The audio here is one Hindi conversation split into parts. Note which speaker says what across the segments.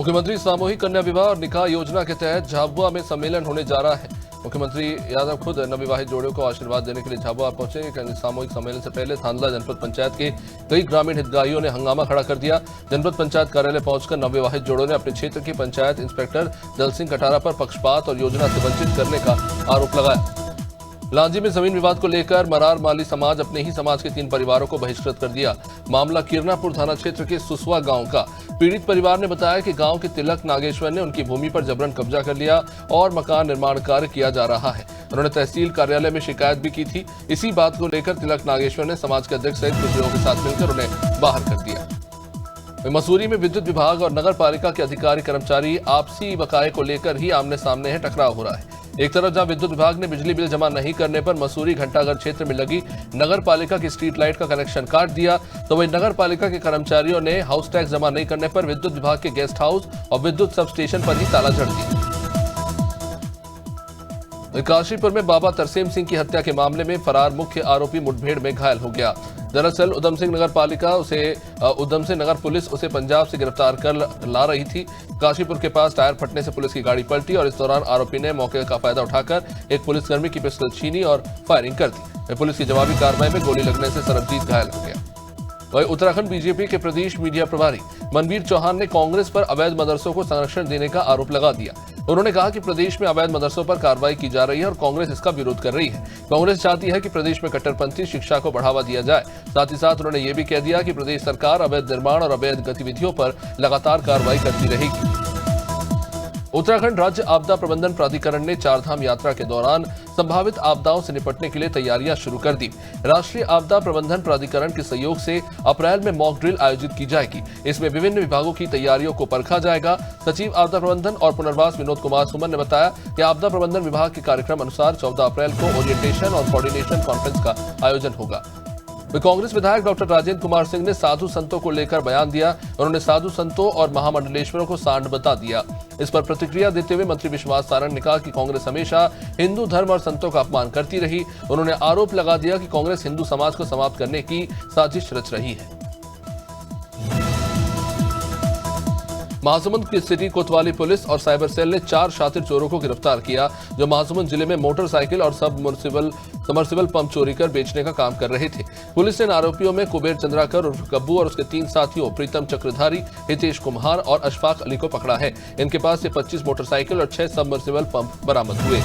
Speaker 1: मुख्यमंत्री सामूहिक कन्या विवाह और निकाह योजना के तहत झाबुआ में सम्मेलन होने जा रहा है। मुख्यमंत्री यादव खुद नवविवाहित जोड़ों को आशीर्वाद देने के लिए झाबुआ पहुंचे। सामूहिक सम्मेलन से पहले थांदला जनपद पंचायत के कई ग्रामीण हितग्राहियों ने हंगामा खड़ा कर दिया। जनपद पंचायत कार्यालय पहुंचकर नवविवाहित जोड़ों ने अपने क्षेत्र के पंचायत इंस्पेक्टर दल सिंह कटारा पर पक्षपात और योजना से वंचित करने का आरोप लगाया। लांजी में जमीन विवाद को लेकर मरार माली समाज अपने ही समाज के 3 परिवारों को बहिष्कृत कर दिया। मामला किरनापुर थाना क्षेत्र के सुसवा गांव का। पीड़ित परिवार ने बताया कि गांव के तिलक नागेश्वर ने उनकी भूमि पर जबरन कब्जा कर लिया और मकान निर्माण कार्य किया जा रहा है। उन्होंने तहसील कार्यालय में शिकायत भी की थी। इसी बात को लेकर तिलक नागेश्वर ने समाज के अध्यक्ष सहित कुछ लोगों के साथ मिलकर उन्हें बाहर कर दिया। मसूरी में विद्युत विभाग और नगर पालिका के अधिकारी कर्मचारी आपसी बकाये को लेकर ही आमने सामने है टकराव हो रहा है। एक तरफ जहां विद्युत विभाग ने बिजली बिल जमा नहीं करने पर मसूरी घंटाघर क्षेत्र में लगी नगर पालिका की स्ट्रीट लाइट का कनेक्शन काट दिया, तो वहीं नगर पालिका के कर्मचारियों ने हाउस टैक्स जमा नहीं करने पर विद्युत विभाग के गेस्ट हाउस और विद्युत सब स्टेशन पर ही ताला जड़ दिया। काशीपुर में बाबा तरसेम सिंह की हत्या के मामले में फरार मुख्य आरोपी मुठभेड़ में घायल हो गया। दरअसल उधम सिंह नगर पुलिस उसे पंजाब से गिरफ्तार कर ला रही थी। काशीपुर के पास टायर फटने से पुलिस की गाड़ी पलटी और इस दौरान आरोपी ने मौके का फायदा उठाकर एक पुलिसकर्मी की पिस्टल छीनी और फायरिंग कर दी। पुलिस की जवाबी कार्रवाई में गोली लगने से सरबजीत घायल हो गया। वहीं उत्तराखंड बीजेपी के प्रदेश मीडिया प्रभारी मनवीर चौहान ने कांग्रेस पर अवैध मदरसों को संरक्षण देने का आरोप लगा दिया। उन्होंने कहा कि प्रदेश में अवैध मदरसों पर कार्रवाई की जा रही है और कांग्रेस इसका विरोध कर रही है। कांग्रेस चाहती है कि प्रदेश में कट्टरपंथी शिक्षा को बढ़ावा दिया जाए। साथ ही साथ उन्होंने ये भी कह दिया कि प्रदेश सरकार अवैध निर्माण और अवैध गतिविधियों पर लगातार कार्रवाई करती रहेगी। उत्तराखंड राज्य आपदा प्रबंधन प्राधिकरण ने 4 धाम यात्रा के दौरान संभावित आपदाओं से निपटने के लिए तैयारियां शुरू कर दी। राष्ट्रीय आपदा प्रबंधन प्राधिकरण के सहयोग से अप्रैल में मॉक ड्रिल आयोजित की जाएगी। इसमें विभिन्न विभागों की तैयारियों को परखा जाएगा। सचिव आपदा प्रबंधन और पुनर्वास विनोद कुमार सुमन ने बताया कि आपदा प्रबंधन विभाग के कार्यक्रम अनुसार 14 अप्रैल को ओरिएंटेशन और कोऑर्डिनेशन कॉन्फ्रेंस का आयोजन होगा। कांग्रेस विधायक डॉक्टर राजेंद्र कुमार सिंह ने साधु संतों को लेकर बयान दिया। उन्होंने साधु संतों और महामंडलेश्वरों को सांड बता दिया। इस पर प्रतिक्रिया देते हुए मंत्री विश्वास सारण ने कहा कि कांग्रेस हमेशा हिंदू धर्म और संतों का अपमान करती रही। उन्होंने आरोप लगा दिया कि कांग्रेस हिंदू समाज को समाप्त करने की साजिश रच रही है। महासमुंद की सिटी कोतवाली पुलिस और साइबर सेल ने 4 शातिर चोरों को गिरफ्तार किया, जो महासमुंद जिले में मोटरसाइकिल और सबमर्सिबल पंप चोरी कर बेचने का काम कर रहे थे। पुलिस ने आरोपियों में कुबेर चंद्राकर उर्फ गब्बू और उसके 3 साथियों प्रीतम चक्रधारी, हितेश कुम्हार और अशफाक अली को पकड़ा है। इनके पास से 25 मोटरसाइकिल और 6 सबमर्सिबल पंप बरामद हुए।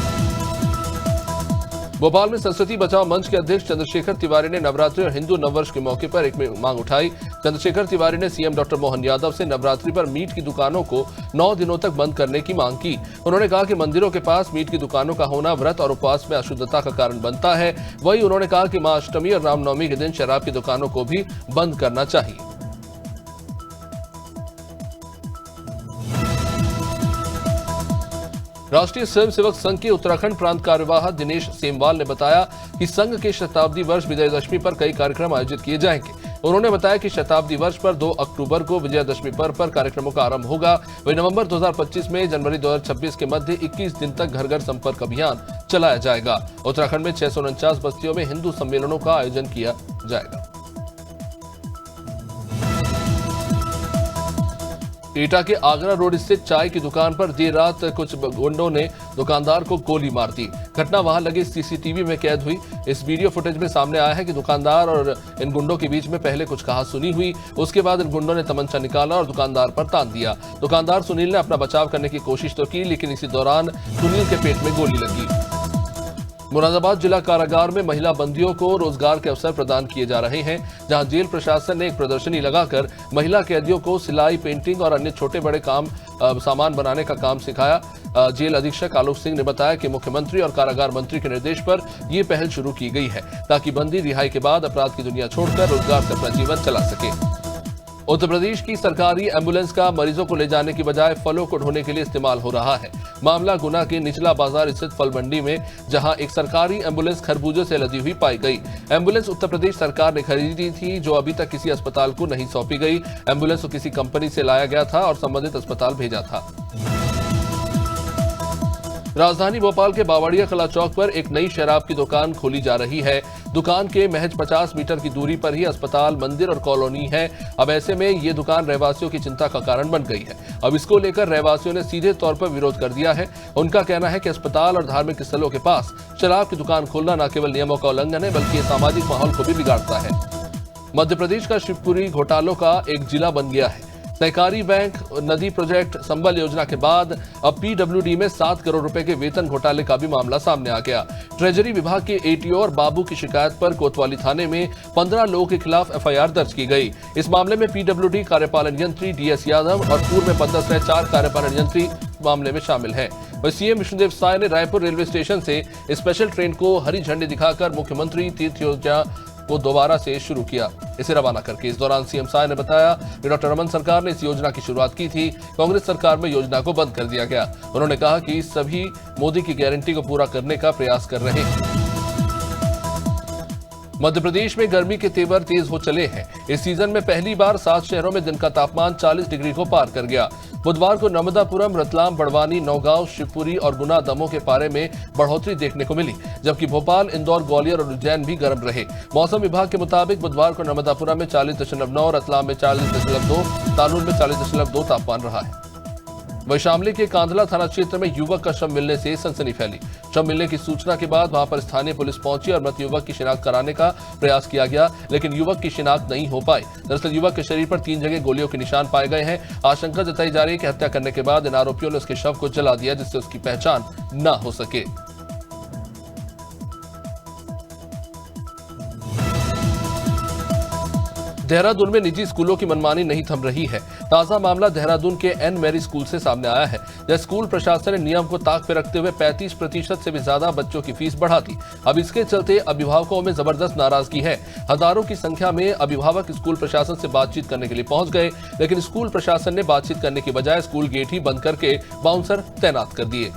Speaker 1: भोपाल में सरस्वती बचाओ मंच के अध्यक्ष चंद्रशेखर तिवारी ने नवरात्रि और हिंदू नववर्ष के मौके पर एक मांग उठाई। चंद्रशेखर तिवारी ने सीएम डॉक्टर मोहन यादव से नवरात्रि पर मीट की दुकानों को 9 दिनों तक बंद करने की मांग की। उन्होंने कहा कि मंदिरों के पास मीट की दुकानों का होना व्रत और उपवास में अशुद्धता का कारण बनता है। वहीं उन्होंने कहा कि मां अष्टमी और रामनवमी के दिन शराब की दुकानों को भी बंद करना चाहिए। राष्ट्रीय स्वयंसेवक संघ के उत्तराखंड प्रांत कार्यवाह दिनेश सेमवाल ने बताया कि संघ के शताब्दी वर्ष विजयदशमी पर कई कार्यक्रम आयोजित किए जाएंगे। उन्होंने बताया कि शताब्दी वर्ष पर 2 अक्टूबर को विजयदशमी पर्व पर कार्यक्रमों का आरंभ होगा। वहीं नवंबर 2025 में जनवरी 2026 के मध्य 21 दिन तक घर घर संपर्क अभियान चलाया जाएगा। उत्तराखंड में 649 बस्तियों में हिंदू सम्मेलनों का आयोजन किया जाएगा। एटा के आगरा रोड स्थित चाय की दुकान पर देर रात कुछ गुंडों ने दुकानदार को गोली मार दी। घटना वहां लगे सीसीटीवी में कैद हुई। इस वीडियो फुटेज में सामने आया है कि दुकानदार और इन गुंडों के बीच में पहले कुछ कहासुनी हुई। उसके बाद इन गुंडों ने तमंचा निकाला और दुकानदार पर तान दिया। दुकानदार सुनील ने अपना बचाव करने की कोशिश तो की, लेकिन इसी दौरान सुनील के पेट में गोली लगी। मुरादाबाद जिला कारागार में महिला बंदियों को रोजगार के अवसर प्रदान किए जा रहे हैं, जहां जेल प्रशासन ने एक प्रदर्शनी लगाकर महिला कैदियों को सिलाई, पेंटिंग और अन्य छोटे बड़े सामान बनाने का काम सिखाया। जेल अधीक्षक आलोक सिंह ने बताया कि मुख्यमंत्री और कारागार मंत्री के निर्देश पर यह पहल शुरू की गई है, ताकि बंदी रिहाई के बाद अपराध की दुनिया छोड़कर रोजगार से अपना जीवन चला सके। उत्तर प्रदेश की सरकारी एम्बुलेंस का मरीजों को ले जाने की बजाय फलों को ढोने के लिए इस्तेमाल हो रहा है। मामला गुना के निचला बाजार स्थित फल मंडी में, जहां एक सरकारी एम्बुलेंस खरबूजों से लदी हुई पाई गई। एम्बुलेंस उत्तर प्रदेश सरकार ने खरीदी थी, जो अभी तक किसी अस्पताल को नहीं सौंपी गई। एम्बुलेंस को किसी कंपनी से लाया गया था और संबंधित अस्पताल भेजा था। राजधानी भोपाल के बावड़िया कला चौक पर एक नई शराब की दुकान खोली जा रही है। दुकान के महज 50 मीटर की दूरी पर ही अस्पताल, मंदिर और कॉलोनी है। अब ऐसे में ये दुकान रहवासियों की चिंता का कारण बन गई है। अब इसको लेकर रहवासियों ने सीधे तौर पर विरोध कर दिया है। उनका कहना है कि अस्पताल और धार्मिक स्थलों के पास शराब की दुकान खोलना न केवल नियमों का उल्लंघन है, बल्कि ये सामाजिक माहौल को भी बिगाड़ता है। मध्य प्रदेश का शिवपुरी घोटालों का एक जिला बन गया है। सहकारी बैंक नदी प्रोजेक्ट संबल योजना के बाद अब पीडब्ल्यूडी में 7 करोड़ रुपए के वेतन घोटाले का भी मामला सामने आ गया। ट्रेजरी विभाग के एटीओ और बाबू की शिकायत पर कोतवाली थाने में 15 लोगों के खिलाफ एफआईआर दर्ज की गई। इस मामले में पीडब्ल्यूडी कार्यपालन यंत्री डीएस यादव और पूर्व में पदस्थ 4 कार्यपालन यंत्री मामले में शामिल हैं। वहीं सीएम विष्णुदेव साय ने रायपुर रेलवे स्टेशन से स्पेशल ट्रेन को हरी झंडी दिखाकर मुख्यमंत्री तीर्थ योजना को दोबारा से शुरू किया, इसे रवाना करके। इस दौरान सीएम साय ने बताया कि डॉक्टर रमन सरकार ने इस योजना की शुरुआत की थी, कांग्रेस सरकार में योजना को बंद कर दिया गया। उन्होंने कहा कि सभी मोदी की गारंटी को पूरा करने का प्रयास कर रहे हैं। मध्य प्रदेश में गर्मी के तेवर तेज हो चले हैं। इस सीजन में पहली बार 7 शहरों में दिन का तापमान 40 डिग्री को पार कर गया। बुधवार को नर्मदापुरम, रतलाम, बड़वानी, नौगांव, शिवपुरी और गुना, दमोह के पारे में बढ़ोतरी देखने को मिली, जबकि भोपाल, इंदौर, ग्वालियर और उज्जैन भी गर्म रहे। मौसम विभाग के मुताबिक बुधवार को नर्मदापुरम में 40.9, रतलाम में 40.2, तानूर में 40.2 तापमान रहा है। वहीं शामली के कांधला थाना क्षेत्र में युवक का शव मिलने से सनसनी फैली। शव मिलने की सूचना के बाद वहां पर स्थानीय पुलिस पहुंची और मृत युवक की शिनाख्त कराने का प्रयास किया गया, लेकिन युवक की शिनाख्त नहीं हो पाई। दरअसल युवक के शरीर पर 3 जगह गोलियों के निशान पाए गए हैं। आशंका जताई जा रही है कि हत्या करने के बाद इन आरोपियों ने उसके शव को जला दिया, जिससे उसकी पहचान न हो सके। देहरादून में निजी स्कूलों की मनमानी नहीं थम रही है। ताजा मामला देहरादून के एन मैरी स्कूल से सामने आया है, जहां स्कूल प्रशासन ने नियम को ताक पे रखते हुए 35% से भी ज्यादा बच्चों की फीस बढ़ा दी। अब इसके चलते अभिभावकों में जबरदस्त नाराजगी है। हजारों की संख्या में अभिभावक स्कूल प्रशासन से बातचीत करने के लिए पहुंच गए, लेकिन स्कूल प्रशासन ने बातचीत करने की बजाय स्कूल गेट ही बंद करके बाउंसर तैनात कर दिए।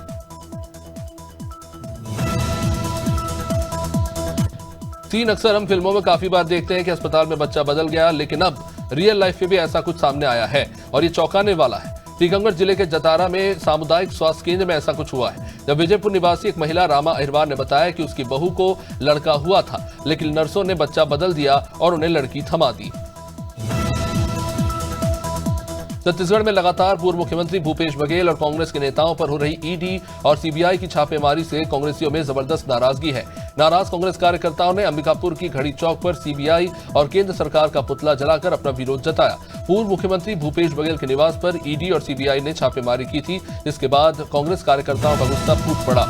Speaker 1: सीन अक्सर हम फिल्मों में काफी बार देखते हैं कि अस्पताल में बच्चा बदल गया, लेकिन अब रियल लाइफ में भी ऐसा कुछ सामने आया है और ये चौंकाने वाला है। टीकमगढ़ जिले के जतारा में सामुदायिक स्वास्थ्य केंद्र में ऐसा कुछ हुआ है, जब विजयपुर निवासी एक महिला रामा अहिरवार ने बताया कि उसकी बहू को लड़का हुआ था, लेकिन नर्सों ने बच्चा बदल दिया और उन्हें लड़की थमा दी। छत्तीसगढ़ में लगातार पूर्व मुख्यमंत्री भूपेश बघेल और कांग्रेस के नेताओं पर हो रही ईडी और सीबीआई की छापेमारी से कांग्रेसियों में जबरदस्त नाराजगी है। नाराज कांग्रेस कार्यकर्ताओं ने अंबिकापुर की घड़ी चौक पर सीबीआई और केंद्र सरकार का पुतला जलाकर अपना विरोध जताया। पूर्व मुख्यमंत्री भूपेश बघेल के निवास पर ईडी और सीबीआई ने छापेमारी की थी, जिसके बाद कांग्रेस कार्यकर्ताओं का गुस्सा फूट पड़ा।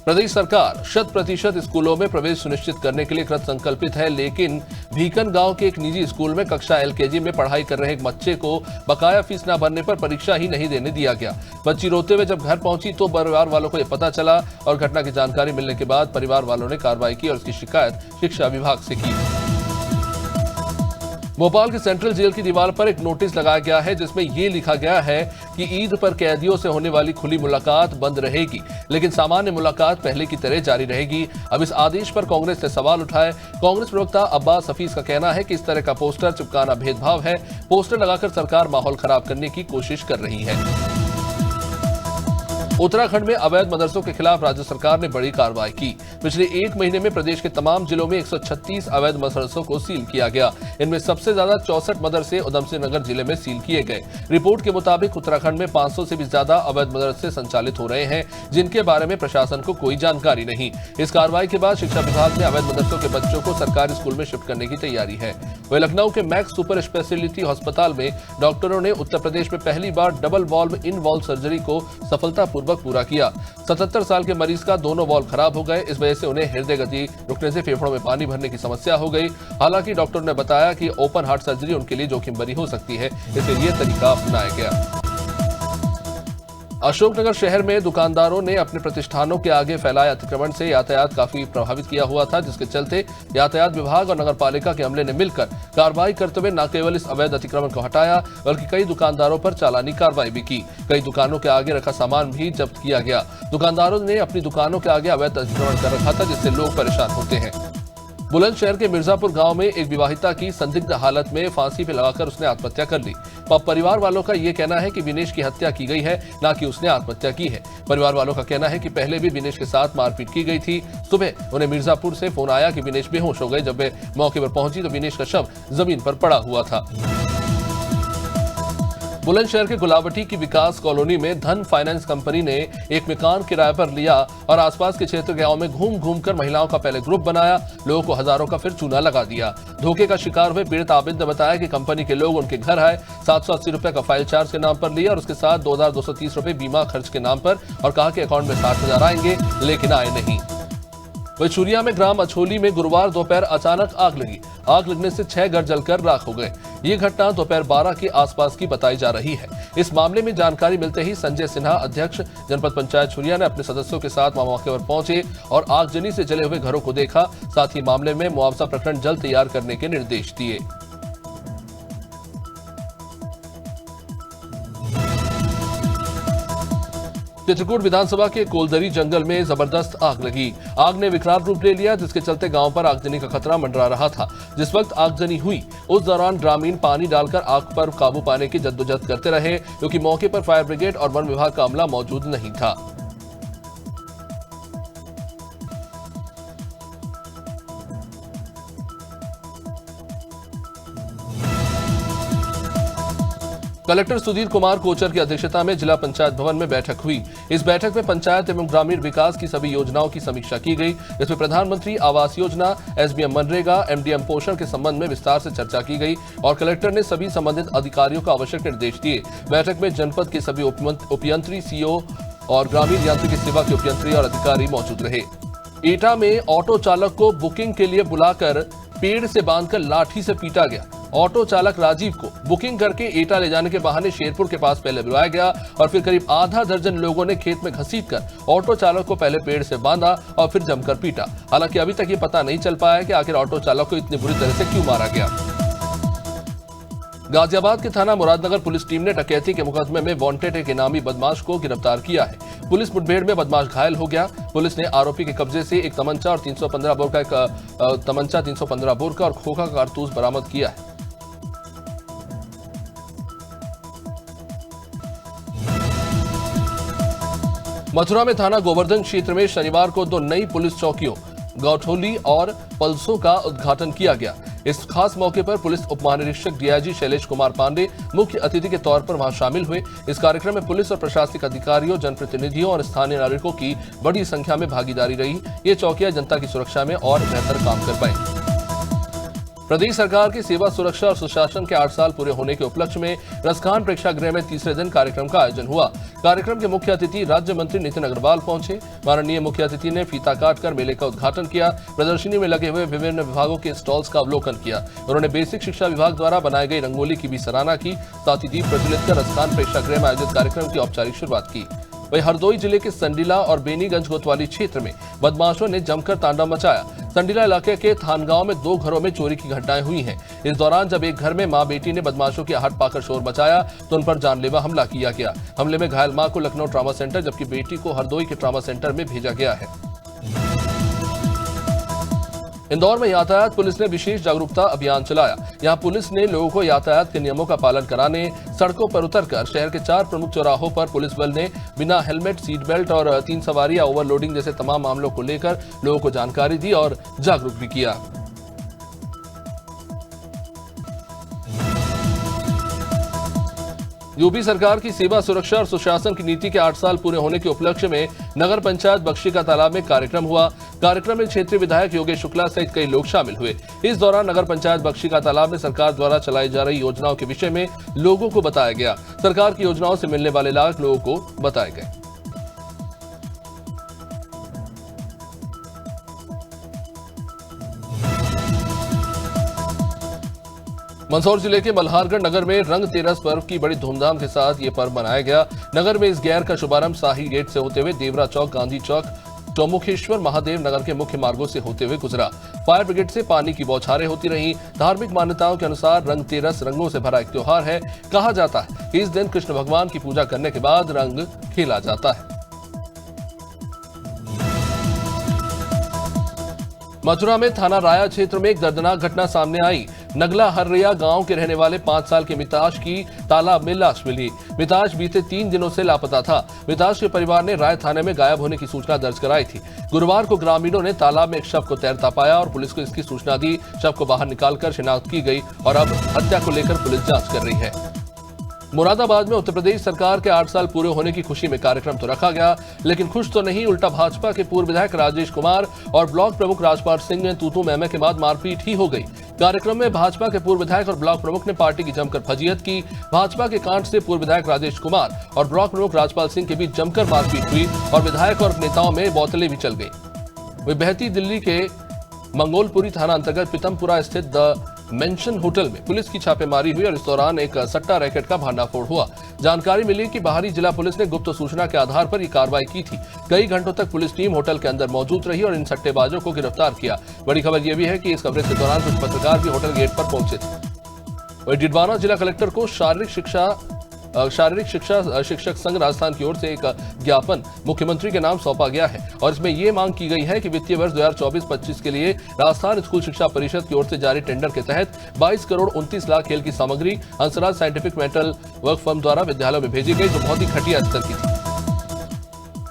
Speaker 1: प्रदेश सरकार 100% स्कूलों में प्रवेश सुनिश्चित करने के लिए कृत संकल्पित है, लेकिन भीकन गांव के एक निजी स्कूल में कक्षा एलकेजी में पढ़ाई कर रहे एक बच्चे को बकाया फीस न भरने पर परीक्षा ही नहीं देने दिया गया। बच्ची रोते हुए जब घर पहुंची तो परिवार वालों को यह पता चला और घटना की जानकारी मिलने के बाद परिवार वालों ने कार्रवाई की और उसकी शिकायत शिक्षा विभाग से की। भोपाल की सेंट्रल जेल की दीवार पर एक नोटिस लगाया गया है, जिसमें यह लिखा गया है कि ईद पर कैदियों से होने वाली खुली मुलाकात बंद रहेगी, लेकिन सामान्य मुलाकात पहले की तरह जारी रहेगी। अब इस आदेश पर कांग्रेस ने सवाल उठाए। कांग्रेस प्रवक्ता अब्बास हफीज का कहना है कि इस तरह का पोस्टर चिपकाना भेदभाव है। पोस्टर लगाकर सरकार माहौल खराब करने की कोशिश कर रही है। उत्तराखंड में अवैध मदरसों के खिलाफ राज्य सरकार ने बड़ी कार्रवाई की। पिछले 1 महीने में प्रदेश के तमाम जिलों में 136 अवैध मदरसों को सील किया गया। इनमें सबसे ज्यादा 64 मदरसे उधमसिंह नगर जिले में सील किए गए। रिपोर्ट के मुताबिक उत्तराखंड में 500 से भी ज्यादा अवैध मदरसे संचालित हो रहे हैं, जिनके बारे में प्रशासन को कोई जानकारी नहीं। इस कार्रवाई के बाद शिक्षा विभाग ने अवैध मदरसों के बच्चों को सरकारी स्कूल में शिफ्ट करने की तैयारी है। वहीं लखनऊ के मैक्स सुपर स्पेशलिटी अस्पताल में डॉक्टरों ने उत्तर प्रदेश में पहली बार डबल वॉल्व इन वॉल्व सर्जरी को सफलतापूर्वक पूरा किया। 77 साल के मरीज का दोनों वॉल्व खराब हो गए। इस वजह से उन्हें हृदय गति रुकने से फेफड़ों में पानी भरने की समस्या हो गई। हालांकि डॉक्टर ने बताया कि ओपन हार्ट सर्जरी उनके लिए जोखिम भरी हो सकती है, इसलिए यह तरीका अपनाया गया। अशोकनगर शहर में दुकानदारों ने अपने प्रतिष्ठानों के आगे फैलाए अतिक्रमण से यातायात काफी प्रभावित किया हुआ था, जिसके चलते यातायात विभाग और नगरपालिका के अमले ने मिलकर कार्रवाई करते हुए न केवल इस अवैध अतिक्रमण को हटाया, बल्कि कई दुकानदारों पर चालानी कार्रवाई भी की। कई दुकानों के आगे रखा सामान भी जब्त किया गया। दुकानदारों ने अपनी दुकानों के आगे अवैध अतिक्रमण कर रखा था, जिससे लोग परेशान होते हैं। बुलंदशहर के मिर्जापुर गांव में एक विवाहिता की संदिग्ध हालत में फांसी पे लगाकर उसने आत्महत्या कर ली। परिवार वालों का यह कहना है कि विनेश की हत्या की गई है, न कि उसने आत्महत्या की है। परिवार वालों का कहना है कि पहले भी विनेश के साथ मारपीट की गई थी। सुबह उन्हें मिर्जापुर से फोन आया कि विनेश बेहोश हो गए। जब वे मौके पर पहुंची तो विनेश का शव जमीन पर पड़ा हुआ था। बुलंदशहर के गुलावटी की विकास कॉलोनी में धन फाइनेंस कंपनी ने एक मकान किराए पर लिया और आसपास के क्षेत्र गांव में घूम घूम कर महिलाओं का पहले ग्रुप बनाया, लोगों को हजारों का फिर चूना लगा दिया। धोखे का शिकार हुए पीड़ित आबिद ने बताया कि कंपनी के लोग उनके घर आए, 780 रुपए का फाइल चार्ज के नाम पर लिया और उसके साथ 2230 रुपए बीमा खर्च के नाम पर और कहा कि अकाउंट में 60,000 आएंगे, लेकिन आए नहीं। वही चुरिया में ग्राम अछोली में गुरुवार दोपहर अचानक आग लगी। आग लगने से 6 घर जलकर राख हो गए। ये घटना दोपहर 12 के आसपास की बताई जा रही है। इस मामले में जानकारी मिलते ही संजय सिन्हा, अध्यक्ष जनपद पंचायत चुरिया, ने अपने सदस्यों के साथ मौके पर पहुंचे और आगजनी से जले हुए घरों को देखा। साथ ही मामले में मुआवजा प्रकरण जल्द तैयार करने के निर्देश दिए। चित्रकूट विधानसभा के कोलदरी जंगल में जबरदस्त आग लगी। आग ने विकराल रूप ले लिया, जिसके चलते गांव पर आगजनी का खतरा मंडरा रहा था। जिस वक्त आगजनी हुई उस दौरान ग्रामीण पानी डालकर आग पर काबू पाने की जद्दोजहद करते रहे, क्योंकि मौके पर फायर ब्रिगेड और वन विभाग का अमला मौजूद नहीं था। कलेक्टर सुधीर कुमार कोचर की अध्यक्षता में जिला पंचायत भवन में बैठक हुई। इस बैठक में पंचायत एवं ग्रामीण विकास की सभी योजनाओं की समीक्षा की गई। इसमें प्रधानमंत्री आवास योजना, SBM मनरेगा, MDM पोषण के संबंध में विस्तार से चर्चा की गई और कलेक्टर ने सभी संबंधित अधिकारियों को आवश्यक निर्देश दिए। बैठक में जनपद के सभी उपयंत्री, CO और ग्रामीण यांत्रिकी सेवा के उपयंत्री और अधिकारी मौजूद रहे। एटा में ऑटो चालक को बुकिंग के लिए बुलाकर पेड़ से बांधकर लाठी से पीटा गया। ऑटो चालक राजीव को बुकिंग करके एटा ले जाने के बहाने शेरपुर के पास पहले बुलाया गया और फिर करीब आधा दर्जन लोगों ने खेत में घसीटकर ऑटो चालक को पहले पेड़ से बांधा और फिर जमकर पीटा। हालांकि अभी तक ये पता नहीं चल पाया कि आखिर ऑटो चालक को इतनी बुरी तरह से क्यों मारा गया। गाजियाबाद के थाना मुरादनगर पुलिस टीम ने डकैती के मुकदमे में वांटेड एक इनामी बदमाश को गिरफ्तार किया है। पुलिस मुठभेड़ में बदमाश घायल हो गया। पुलिस ने आरोपी के कब्जे से एक तमंचा और 315 बोर का और खोखा कारतूस बरामद किया है। मथुरा में थाना गोवर्धन क्षेत्र में शनिवार को 2 नई पुलिस चौकियों गौठोली और पल्सों का उद्घाटन किया गया। इस खास मौके पर पुलिस उप महानिरीक्षक DIG शैलेश कुमार पांडे मुख्य अतिथि के तौर पर वहां शामिल हुए। इस कार्यक्रम में पुलिस और प्रशासनिक अधिकारियों, जनप्रतिनिधियों और स्थानीय नागरिकों की बड़ी संख्या में भागीदारी रही। ये चौकियां जनता की सुरक्षा में और बेहतर काम कर पाएंगी। प्रदेश सरकार की सेवा सुरक्षा और सुशासन के 8 साल पूरे होने के उपलक्ष्य में रसखान प्रेक्षागृह में तीसरे दिन कार्यक्रम का आयोजन हुआ। कार्यक्रम के मुख्य अतिथि राज्य मंत्री नितिन अग्रवाल पहुंचे। माननीय मुख्य अतिथि ने फीता काटकर मेले का उद्घाटन किया। प्रदर्शनी में लगे हुए विभिन्न विभागों के स्टॉल्स का अवलोकन किया। उन्होंने बेसिक शिक्षा विभाग द्वारा बनाई गई रंगोली की भी सराहना की। साथ ही दीप प्रज्वलित कर रसखान प्रेक्षागृह में आयोजित कार्यक्रम की औपचारिक शुरुआत की। वहीं हरदोई जिले के संडीला और बेनीगंज कोतवाली क्षेत्र में बदमाशों ने जमकर तांडव मचाया। संडीला इलाके के थानगांव में 2 घरों में चोरी की घटनाएं हुई हैं। इस दौरान जब एक घर में मां बेटी ने बदमाशों की आहट पाकर शोर मचाया तो उन पर जानलेवा हमला किया गया। हमले में घायल मां को लखनऊ ट्रॉमा सेंटर जबकि बेटी को हरदोई के ट्रॉमा सेंटर में भेजा गया है। इंदौर में यातायात पुलिस ने विशेष जागरूकता अभियान चलाया। यहां पुलिस ने लोगों को यातायात के नियमों का पालन कराने, सड़कों पर उतरकर शहर के 4 प्रमुख चौराहों पर पुलिस बल ने बिना हेलमेट, सीट बेल्ट और 3 सवारी या ओवरलोडिंग जैसे तमाम मामलों को लेकर लोगों को जानकारी दी और जागरूक भी किया। यूपी सरकार की सेवा सुरक्षा और सुशासन की नीति के 8 साल पूरे होने के उपलक्ष्य में नगर पंचायत बख्शी का तालाब में कार्यक्रम हुआ। कार्यक्रम में क्षेत्रीय विधायक योगेश शुक्ला सहित कई लोग शामिल हुए। इस दौरान नगर पंचायत बख्शी का तालाब में सरकार द्वारा चलाई जा रही योजनाओं के विषय में लोगों को बताया गया। सरकार की योजनाओं से मिलने वाले लाभ लोगों को बताए गए। मंदसौर जिले के मल्हारगढ़ नगर में रंग तेरस पर्व की बड़ी धूमधाम के साथ ये पर्व मनाया गया। नगर में इस गैर का शुभारंभ शाही गेट से होते हुए देवरा चौक, गांधी चौक, चौमुखेश्वर महादेव नगर के मुख्य मार्गों से होते हुए गुजरा। फायर ब्रिगेड से पानी की बौछारें होती रहीं। धार्मिक मान्यताओं के अनुसार रंग तेरस रंगों से भरा एक त्योहार है। कहा जाता है कि इस दिन कृष्ण भगवान की पूजा करने के बाद रंग खेला जाता है। मथुरा में थाना राया क्षेत्र में एक दर्दनाक घटना सामने आई। नगला हर्रिया गांव के रहने वाले 5 साल के मिताश की तालाब में लाश मिली। मिताश बीते 3 दिनों से लापता था। मिताश के परिवार ने राय थाने में गायब होने की सूचना दर्ज कराई थी। गुरुवार को ग्रामीणों ने तालाब में एक शव को तैरता पाया और पुलिस को इसकी सूचना दी। शव को बाहर निकालकर शिनाख्त की गई और अब हत्या को लेकर पुलिस जांच कर रही है। मुरादाबाद में उत्तर प्रदेश सरकार के 8 साल पूरे होने की खुशी में कार्यक्रम तो रखा गया, लेकिन खुश तो नहीं, उल्टा भाजपा के पूर्व विधायक राजेश कुमार और ब्लॉक प्रमुख राजपाल सिंह में तू-तू मैं-मैं के बाद मारपीट ही हो गई। कार्यक्रम में भाजपा के पूर्व विधायक और ब्लॉक प्रमुख ने पार्टी की जमकर फजीहत की। भाजपा के कांड से पूर्व विधायक राजेश कुमार और ब्लॉक प्रमुख राजपाल सिंह के बीच जमकर मारपीट हुई और विधायक और नेताओं में बोतलें भी चल गई। वे बहती दिल्ली के मंगोलपुरी थाना अंतर्गत पीतमपुरा स्थित द मेंशन होटल में पुलिस की छापेमारी हुई और इस दौरान एक सट्टा रैकेट का भंडाफोड़ हुआ। जानकारी मिली कि बाहरी जिला पुलिस ने गुप्त सूचना के आधार पर यह कार्रवाई की थी। कई घंटों तक पुलिस टीम होटल के अंदर मौजूद रही और इन सट्टेबाजों को गिरफ्तार किया। बड़ी खबर यह भी है कि इस कवरेज के दौरान कुछ पत्रकार भी होटल गेट पर पहुंचे थे। वहीं डिडवाना जिला कलेक्टर को शारीरिक शिक्षा शिक्षक संघ राजस्थान की ओर से एक ज्ञापन मुख्यमंत्री के नाम सौंपा गया है और इसमें यह मांग की गई है कि वित्तीय वर्ष 2024-25 के लिए राजस्थान स्कूल शिक्षा परिषद की ओर से जारी टेंडर के तहत 22 करोड़ 29 लाख खेल की सामग्री Hansraj scientific metal work firm द्वारा विद्यालयों में भेजी गई, जो बहुत ही घटिया स्तर की थी।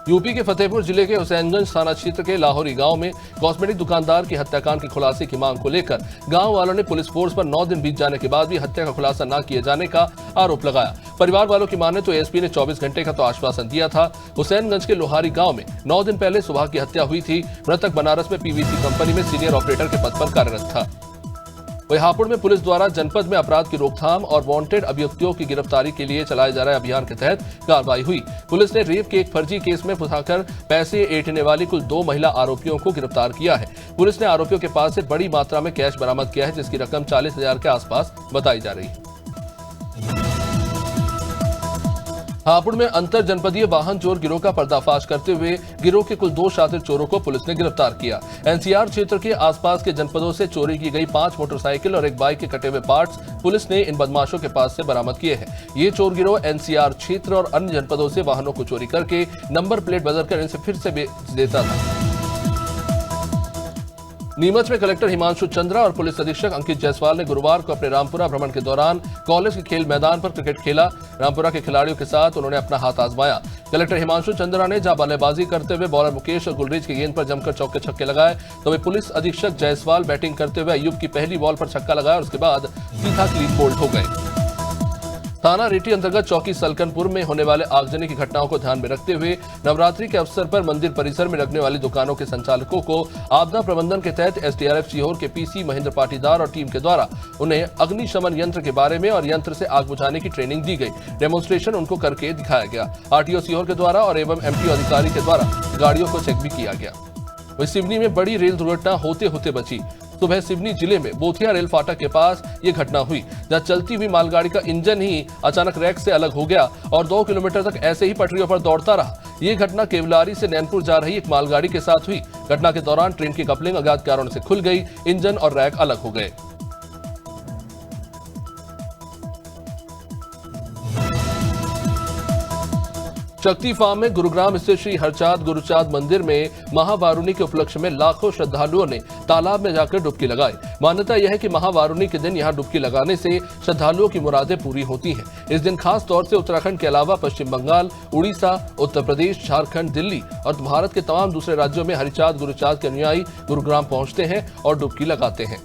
Speaker 1: यूपी के फतेहपुर जिले के हुसैनगंज थाना क्षेत्र के लाहौरी गांव में कॉस्मेटिक दुकानदार की हत्याकांड के खुलासे की मांग को लेकर गांव वालों ने पुलिस फोर्स पर 9 दिन बीत जाने के बाद भी हत्या का खुलासा न किए जाने का आरोप लगाया। परिवार वालों की माने तो एसपी ने 24 घंटे का तो आश्वासन दिया था। हुसैनगंज के लोहारी गांव में 9 दिन पहले सुबह की हत्या हुई थी। मृतक बनारस में पीवीसी कंपनी में सीनियर ऑपरेटर के पद पर कार्यरत था। वहीं हापुड़ में पुलिस द्वारा जनपद में अपराध की रोकथाम और वांटेड अभियुक्तों की गिरफ्तारी के लिए चलाए जा रहे अभियान के तहत कार्रवाई हुई। पुलिस ने रेप के एक फर्जी केस में फंसाकर पैसे ऐंठने वाली कुल 2 महिला आरोपियों को गिरफ्तार किया है। पुलिस ने आरोपियों के पास से बड़ी मात्रा में कैश बरामद किया है, जिसकी रकम 40,000 के आसपास बताई जा रही है। हापुड़ में अंतर जनपदीय वाहन चोर गिरोह का पर्दाफाश करते हुए गिरोह के कुल 2 शातिर चोरों को पुलिस ने गिरफ्तार किया। एनसीआर क्षेत्र के आसपास के जनपदों से चोरी की गई 5 मोटरसाइकिल और एक बाइक के कटे हुए पार्ट्स पुलिस ने इन बदमाशों के पास से बरामद किए हैं। ये चोर गिरोह एनसीआर क्षेत्र और अन्य जनपदों से वाहनों को चोरी करके नंबर प्लेट बदलकर इनसे फिर से बेच देता था। नीमच में कलेक्टर हिमांशु चंद्रा और पुलिस अधीक्षक अंकित जायसवाल ने गुरुवार को अपने रामपुरा भ्रमण के दौरान कॉलेज के खेल मैदान पर क्रिकेट खेला। रामपुरा के खिलाड़ियों के साथ उन्होंने अपना हाथ आजमाया। कलेक्टर हिमांशु चंद्रा ने जहां बल्लेबाजी करते हुए बॉलर मुकेश और गुलरेज की गेंद पर जमकर चौके छक्के लगाए, तो वे पुलिस अधीक्षक जायसवाल बैटिंग करते हुए अयूब की पहली बॉल पर छक्का लगाया और उसके बाद सीधा क्लीन बोल्ड हो गए। थाना रेटी अंतर्गत चौकी सलकनपुर में होने वाले आगजनी की घटनाओं को ध्यान में रखते हुए नवरात्रि के अवसर पर मंदिर परिसर में लगने वाली दुकानों के संचालकों को आपदा प्रबंधन के तहत एसडीआरएफ सीहोर के पीसी महेंद्र पाटीदार और टीम के द्वारा उन्हें अग्निशमन यंत्र के बारे में और यंत्र से आग बुझाने की ट्रेनिंग दी गई। डेमोन्स्ट्रेशन उनको करके दिखाया गया। आरटीओ सीहोर के द्वारा और एवं एमटीओ अधिकारी के द्वारा गाड़ियों को चेक भी किया गया। वहीं सिवनी में बड़ी रेल दुर्घटना होते होते बची। सुबह सिवनी जिले में बोथिया रेल फाटक के पास ये घटना हुई, जहां चलती हुई मालगाड़ी का इंजन ही अचानक रैक से अलग हो गया और 2 किलोमीटर तक ऐसे ही पटरियों पर दौड़ता रहा। ये घटना केवलारी से नैनपुर जा रही एक मालगाड़ी के साथ हुई। घटना के दौरान ट्रेन की कपलिंग अज्ञात कारणों से खुल गई, इंजन और रैक अलग हो गए। शक्ति फार्म में गुरुग्राम स्थित श्री हरचांद गुरुचांद मंदिर में महावारुणी के उपलक्ष्य में लाखों श्रद्धालुओं ने तालाब में जाकर डुबकी लगाई। मान्यता यह है कि महावारुणी के दिन यहां डुबकी लगाने से श्रद्धालुओं की मुरादें पूरी होती हैं। इस दिन खास तौर से उत्तराखंड के अलावा पश्चिम बंगाल, उड़ीसा, उत्तर प्रदेश, झारखंड, दिल्ली और भारत के तमाम दूसरे राज्यों में हरिचांद गुरुचांद के अनुयायी गुरुग्राम पहुंचते हैं और डुबकी लगाते हैं।